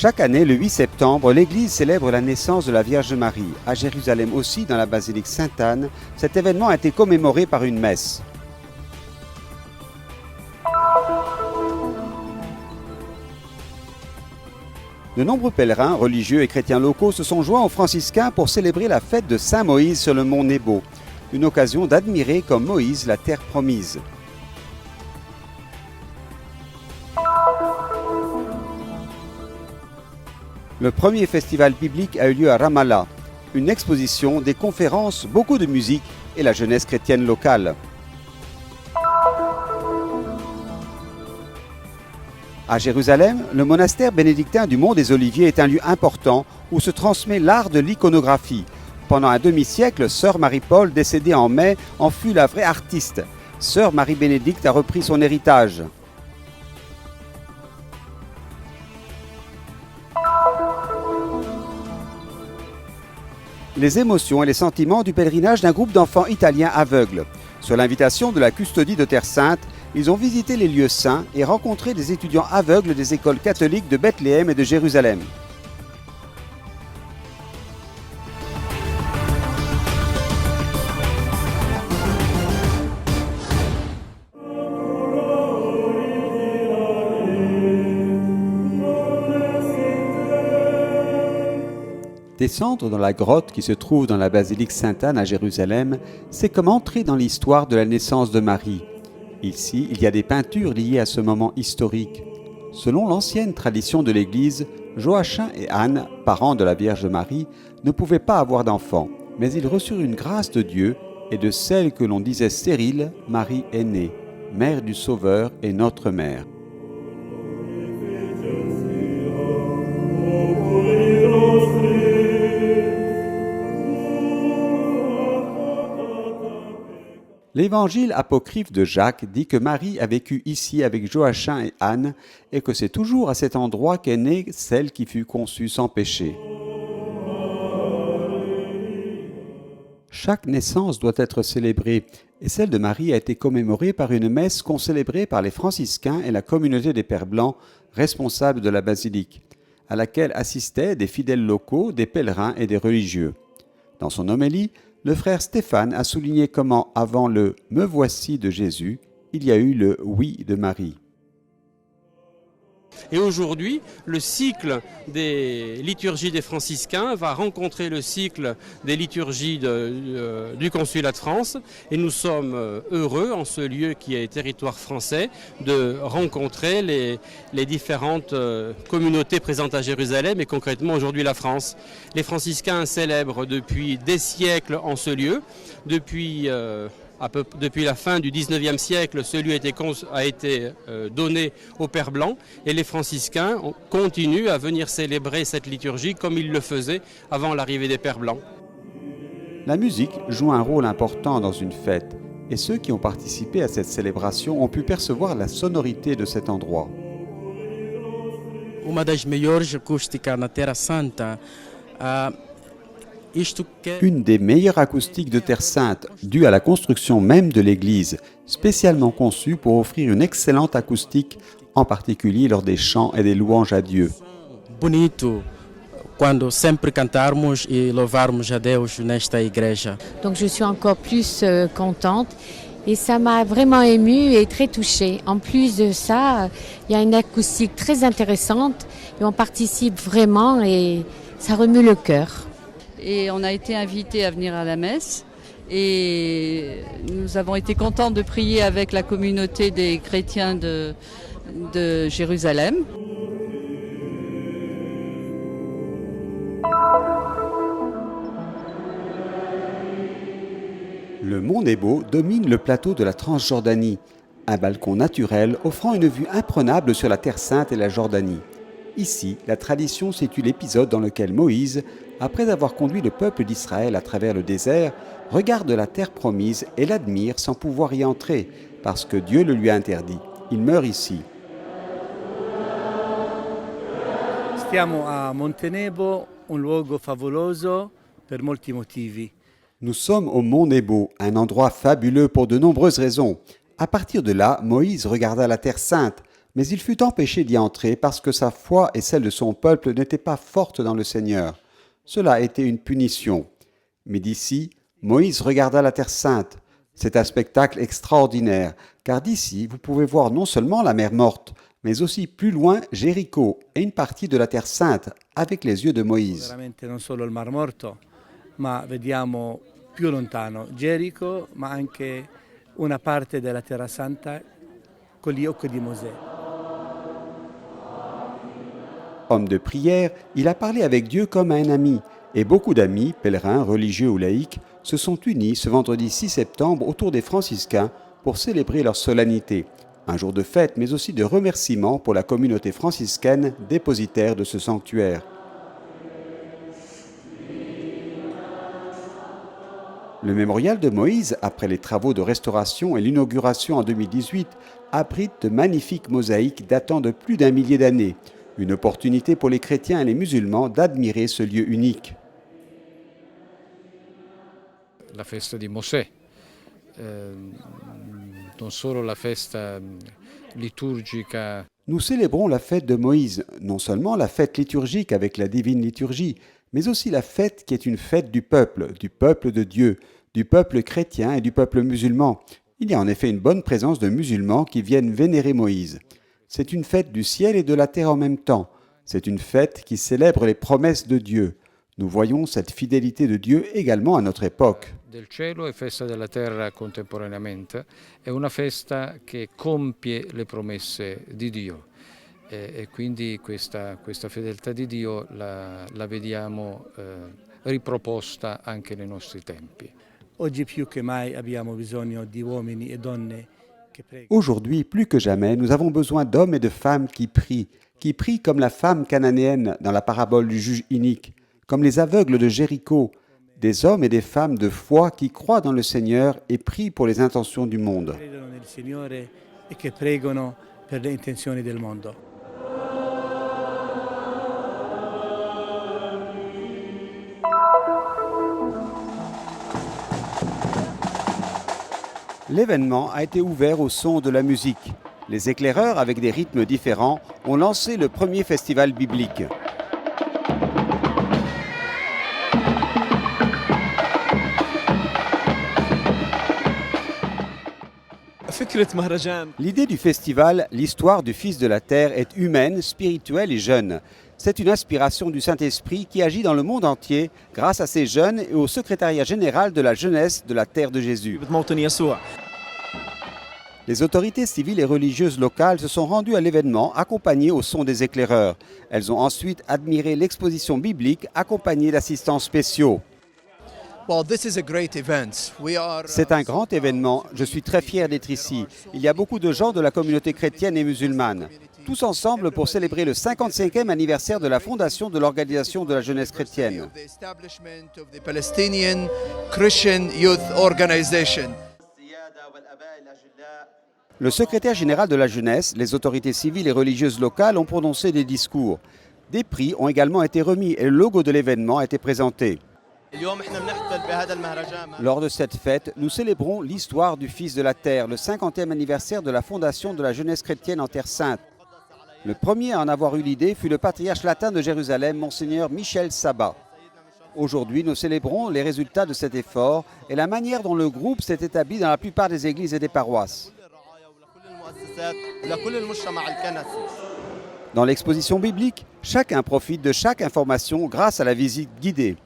Chaque année, le 8 septembre, l'Église célèbre la naissance de la Vierge Marie. À Jérusalem aussi, dans la basilique Sainte-Anne, cet événement a été commémoré par une messe. De nombreux pèlerins, religieux et chrétiens locaux se sont joints aux franciscains pour célébrer la fête de Saint Moïse sur le mont Nebo, une occasion d'admirer comme Moïse la terre promise. Le premier festival biblique a eu lieu à Ramallah, une exposition, des conférences, beaucoup de musique et la jeunesse chrétienne locale. À Jérusalem, le monastère bénédictin du Mont des Oliviers est un lieu important où se transmet l'art de l'iconographie. Pendant un demi-siècle, sœur Marie-Paul, décédée en mai, en fut la vraie artiste. Sœur Marie-Bénédicte a repris son héritage. Les émotions et les sentiments du pèlerinage d'un groupe d'enfants italiens aveugles. Sur l'invitation de la Custodie de Terre Sainte, ils ont visité les lieux saints et rencontré des étudiants aveugles des écoles catholiques de Bethléem et de Jérusalem. Descendre dans la grotte qui se trouve dans la basilique Sainte-Anne à Jérusalem, c'est comme entrer dans l'histoire de la naissance de Marie. Ici, il y a des peintures liées à ce moment historique. Selon l'ancienne tradition de l'Église, Joachim et Anne, parents de la Vierge Marie, ne pouvaient pas avoir d'enfants, mais ils reçurent une grâce de Dieu et de celle que l'on disait stérile, Marie est née, mère du Sauveur et notre mère. L'évangile apocryphe de Jacques dit que Marie a vécu ici avec Joachim et Anne et que c'est toujours à cet endroit qu'est née celle qui fut conçue sans péché. Chaque naissance doit être célébrée et celle de Marie a été commémorée par une messe concélébrée par les franciscains et la communauté des Pères Blancs responsables de la basilique, à laquelle assistaient des fidèles locaux, des pèlerins et des religieux. Dans son homélie, le frère Stéphane a souligné comment, avant le « Me voici » de Jésus, il y a eu le « Oui » de Marie. Et aujourd'hui, le cycle des liturgies des franciscains va rencontrer le cycle des liturgies du Consulat de France. Et nous sommes heureux, en ce lieu qui est territoire français, de rencontrer les différentes communautés présentes à Jérusalem et concrètement aujourd'hui la France. Les franciscains célèbrent depuis des siècles en ce lieu, depuis la fin du 19e siècle, ce lieu a été donné aux Pères Blancs et les franciscains continuent à venir célébrer cette liturgie comme ils le faisaient avant l'arrivée des Pères Blancs. La musique joue un rôle important dans une fête et ceux qui ont participé à cette célébration ont pu percevoir la sonorité de cet endroit. Uma das melhores acústicas na Terra Santa. Une des meilleures acoustiques de Terre Sainte, due à la construction même de l'église, spécialement conçue pour offrir une excellente acoustique, en particulier lors des chants et des louanges à Dieu. Bonito, quando sempre cantarmos e louvarmos a Deus nesta igreja. Donc je suis encore plus contente et ça m'a vraiment émue et très touchée. En plus de ça, il y a une acoustique très intéressante et on participe vraiment et ça remue le cœur. Et on a été invités à venir à la messe et nous avons été contents de prier avec la communauté des chrétiens de Jérusalem. Le mont Nebo domine le plateau de la Transjordanie, un balcon naturel offrant une vue imprenable sur la Terre Sainte et la Jordanie. Ici, la tradition situe l'épisode dans lequel Moïse, après avoir conduit le peuple d'Israël à travers le désert, regarde la terre promise et l'admire sans pouvoir y entrer, parce que Dieu le lui a interdit. Il meurt ici. Stiamo a Monte Nebo, un luogo favoloso per molti motivi. Nous sommes au mont Nebo, un endroit fabuleux pour de nombreuses raisons. À partir de là, Moïse regarda la terre sainte, Mais il fut empêché d'y entrer parce que sa foi et celle de son peuple n'étaient pas fortes dans le Seigneur. Cela a été une punition. Mais d'ici, Moïse regarda la terre sainte. C'est un spectacle extraordinaire, car d'ici, vous pouvez voir non seulement la mer morte, mais aussi plus loin Jéricho et une partie de la terre sainte avec les yeux de Moïse. Veramente non solo il Mar Morto, ma vediamo più lontano Gerico, ma anche una parte della Terra Santa con gli occhi di Mosè. Homme de prière, il a parlé avec Dieu comme à un ami, et beaucoup d'amis, pèlerins, religieux ou laïcs, se sont unis ce vendredi 6 septembre autour des franciscains pour célébrer leur solennité. Un jour de fête, mais aussi de remerciement pour la communauté franciscaine dépositaire de ce sanctuaire. Le mémorial de Moïse, après les travaux de restauration et l'inauguration en 2018, abrite de magnifiques mosaïques datant de plus d'1 millier d'années. Une opportunité pour les chrétiens et les musulmans d'admirer ce lieu unique. La festa di Mosè, non solo la festa liturgica. Nous célébrons la fête de Moïse, non seulement la fête liturgique avec la divine liturgie, mais aussi la fête qui est une fête du peuple de Dieu, du peuple chrétien et du peuple musulman. Il y a en effet une bonne présence de musulmans qui viennent vénérer Moïse. C'est une fête du ciel et de la terre en même temps. C'est une fête qui célèbre les promesses de Dieu. Nous voyons cette fidélité de Dieu également à notre époque. Del cielo e festa della terra contemporaneamente, è una festa che compie le promesse di Dio e quindi questa fedeltà di Dio la vediamo riproposta anche nei nostri tempi. Oggi più che mai abbiamo bisogno di uomini e donne che pregano. Aujourd'hui, plus que jamais, nous avons besoin d'hommes et de femmes qui prient comme la femme cananéenne dans la parabole du juge inique, comme les aveugles de Jéricho, des hommes et des femmes de foi qui croient dans le Seigneur et prient pour les intentions du monde. Credono nel Signore e che pregano per le intenzioni del mondo. L'événement a été ouvert au son de la musique. Les éclaireurs, avec des rythmes différents, ont lancé le premier festival biblique. L'idée du festival, l'histoire du Fils de la Terre, est humaine, spirituelle et jeune. C'est une inspiration du Saint-Esprit qui agit dans le monde entier grâce à ces jeunes et au secrétariat général de la jeunesse de la Terre de Jésus. Les autorités civiles et religieuses locales se sont rendues à l'événement accompagnées au son des éclaireurs. Elles ont ensuite admiré l'exposition biblique accompagnée d'assistants spéciaux. C'est un grand événement. Je suis très fier d'être ici. Il y a beaucoup de gens de la communauté chrétienne et musulmane. Tous ensemble pour célébrer le 55e anniversaire de la fondation de l'Organisation de la jeunesse chrétienne. Le secrétaire général de la jeunesse, les autorités civiles et religieuses locales ont prononcé des discours. Des prix ont également été remis et le logo de l'événement a été présenté. Lors de cette fête, nous célébrons l'histoire du Fils de la Terre, le 50e anniversaire de la fondation de la jeunesse chrétienne en Terre Sainte. Le premier à en avoir eu l'idée fut le patriarche latin de Jérusalem, Monseigneur Michel Sabat. Aujourd'hui, nous célébrons les résultats de cet effort et la manière dont le groupe s'est établi dans la plupart des églises et des paroisses. Dans l'exposition biblique, chacun profite de chaque information grâce à la visite guidée.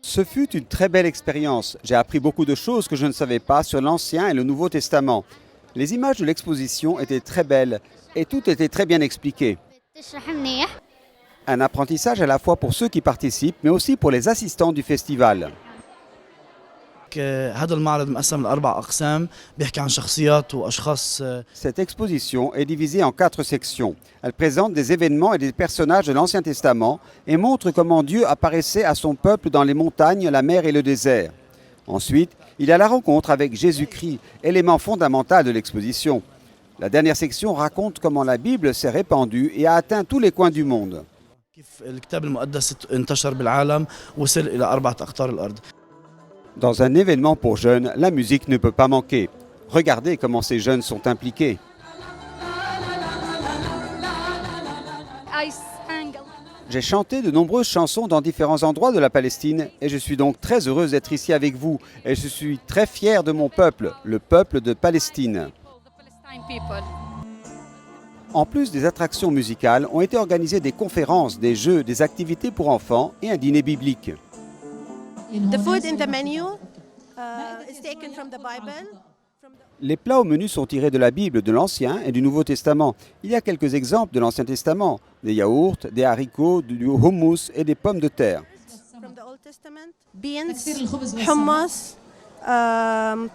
Ce fut une très belle expérience. J'ai appris beaucoup de choses que je ne savais pas sur l'Ancien et le Nouveau Testament. Les images de l'exposition étaient très belles et tout était très bien expliqué. Un apprentissage à la fois pour ceux qui participent, mais aussi pour les assistants du festival. Cette exposition est divisée en 4 sections. Elle présente des événements et des personnages de l'Ancien Testament et montre comment Dieu apparaissait à son peuple dans les montagnes, la mer et le désert. Ensuite, il y a la rencontre avec Jésus-Christ, élément fondamental de l'exposition. La dernière section raconte comment la Bible s'est répandue et a atteint tous les coins du monde. Dans un événement pour jeunes, la musique ne peut pas manquer. Regardez comment ces jeunes sont impliqués. J'ai chanté de nombreuses chansons dans différents endroits de la Palestine et je suis donc très heureuse d'être ici avec vous et je suis très fière de mon peuple, le peuple de Palestine. En plus des attractions musicales, ont été organisées des conférences, des jeux, des activités pour enfants et un dîner biblique. The food in the menu is taken from the Bible. Les plats au menu sont tirés de la Bible, de l'Ancien et du Nouveau Testament. Il y a quelques exemples de l'Ancien Testament, des yaourts, des haricots, du hummus et des pommes de terre. From the Old Testament, beans, hummus, and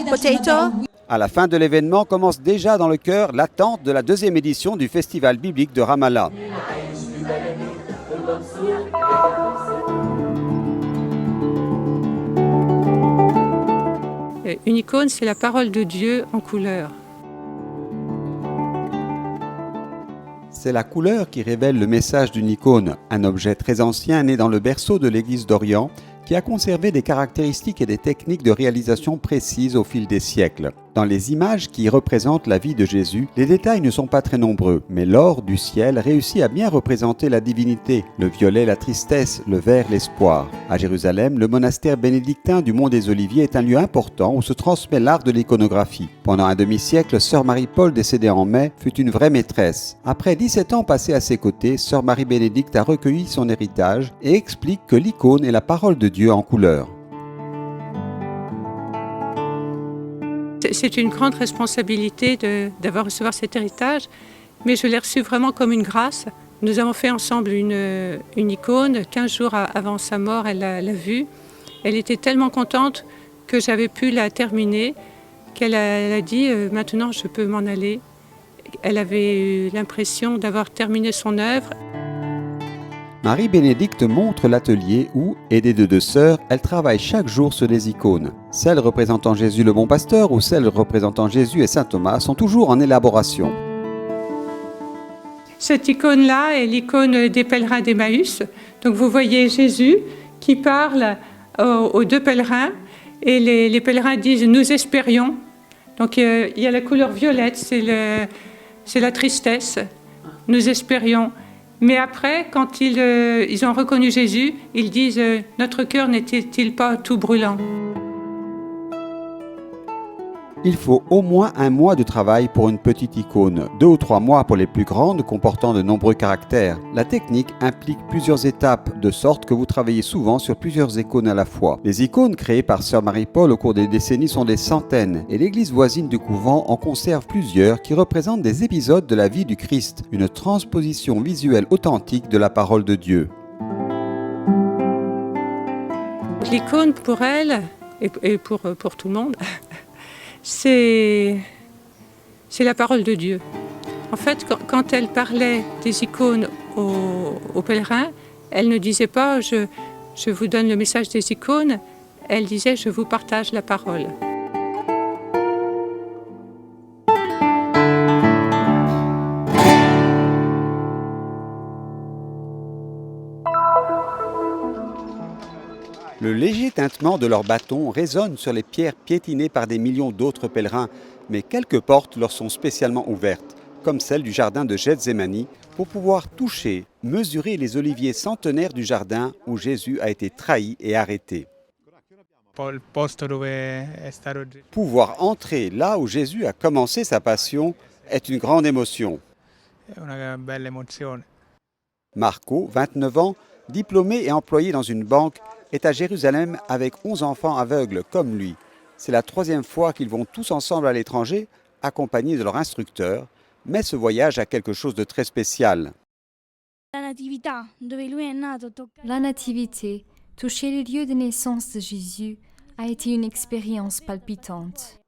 potato. À la fin de l'événement commence déjà dans le cœur l'attente de la deuxième édition du Festival biblique de Ramallah. Une icône, c'est la parole de Dieu en couleur. C'est la couleur qui révèle le message d'une icône, un objet très ancien né dans le berceau de l'église d'Orient qui a conservé des caractéristiques et des techniques de réalisation précises au fil des siècles. Dans les images qui représentent la vie de Jésus, les détails ne sont pas très nombreux, mais l'or du ciel réussit à bien représenter la divinité, le violet la tristesse, le vert l'espoir. À Jérusalem, le monastère bénédictin du Mont des Oliviers est un lieu important où se transmet l'art de l'iconographie. Pendant un demi-siècle, sœur Marie-Paul, décédée en mai, fut une vraie maîtresse. Après 17 ans passés à ses côtés, sœur Marie-Bénédicte a recueilli son héritage et explique que l'icône est la parole de Dieu en couleur. C'est une grande responsabilité d'avoir reçu cet héritage, mais je l'ai reçu vraiment comme une grâce. Nous avons fait ensemble une icône. 15 jours avant sa mort, elle l'a vue. Elle était tellement contente que j'avais pu la terminer, qu'elle a dit « maintenant je peux m'en aller ». Elle avait eu l'impression d'avoir terminé son œuvre. Marie-Bénédicte montre l'atelier où, aidée de deux sœurs, elle travaille chaque jour sur des icônes. Celles représentant Jésus le bon pasteur ou celles représentant Jésus et saint Thomas sont toujours en élaboration. Cette icône-là est l'icône des pèlerins d'Emmaüs. Donc vous voyez Jésus qui parle aux deux pèlerins et les pèlerins disent « nous espérions ». Donc il y a la couleur violette, c'est la tristesse, « nous espérions ». Mais après, quand ils ont reconnu Jésus, ils disent « Notre cœur n'était-il pas tout brûlant ?» Il faut au moins un mois de travail pour une petite icône, 2 ou 3 mois pour les plus grandes comportant de nombreux caractères. La technique implique plusieurs étapes, de sorte que vous travaillez souvent sur plusieurs icônes à la fois. Les icônes créées par sœur Marie-Paul au cours des décennies sont des centaines, et l'église voisine du couvent en conserve plusieurs qui représentent des épisodes de la vie du Christ, une transposition visuelle authentique de la parole de Dieu. L'icône pour elle, et pour tout le monde, c'est la parole de Dieu. En fait, quand elle parlait des icônes aux pèlerins, elle ne disait pas je vous donne le message des icônes, elle disait je vous partage la parole. Le léger tintement de leurs bâtons résonne sur les pierres piétinées par des millions d'autres pèlerins, mais quelques portes leur sont spécialement ouvertes, comme celle du jardin de Gethsémani, pour pouvoir toucher, mesurer les oliviers centenaires du jardin où Jésus a été trahi et arrêté. Pouvoir entrer là où Jésus a commencé sa passion est une grande émotion. Marco, 29 ans, diplômé et employé dans une banque, est à Jérusalem avec 11 enfants aveugles comme lui. C'est la 3e fois qu'ils vont tous ensemble à l'étranger, accompagnés de leur instructeur, mais ce voyage a quelque chose de très spécial. La nativité, toucher le lieu de naissance de Jésus, a été une expérience palpitante.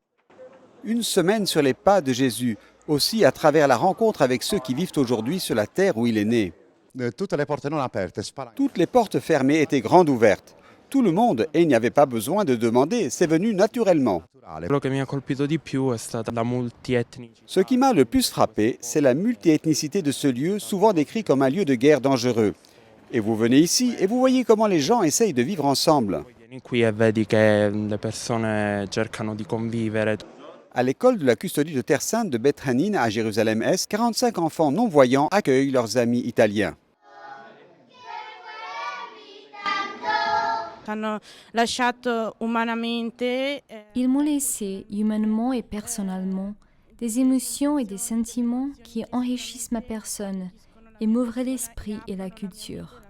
Une semaine sur les pas de Jésus, aussi à travers la rencontre avec ceux qui vivent aujourd'hui sur la terre où il est né. Toutes les portes fermées étaient grandes ouvertes. Tout le monde, et il n'y avait pas besoin de demander, c'est venu naturellement. Ce qui m'a le plus frappé, c'est la multiethnicité de ce lieu, souvent décrit comme un lieu de guerre dangereux. Et vous venez ici et vous voyez comment les gens essayent de vivre ensemble. À l'école de la custodie de Terre Sainte de Beth Hanin à Jérusalem-Est, 45 enfants non-voyants accueillent leurs amis italiens. Ils m'ont laissé humainement et personnellement des émotions et des sentiments qui enrichissent ma personne et m'ouvrent l'esprit et la culture.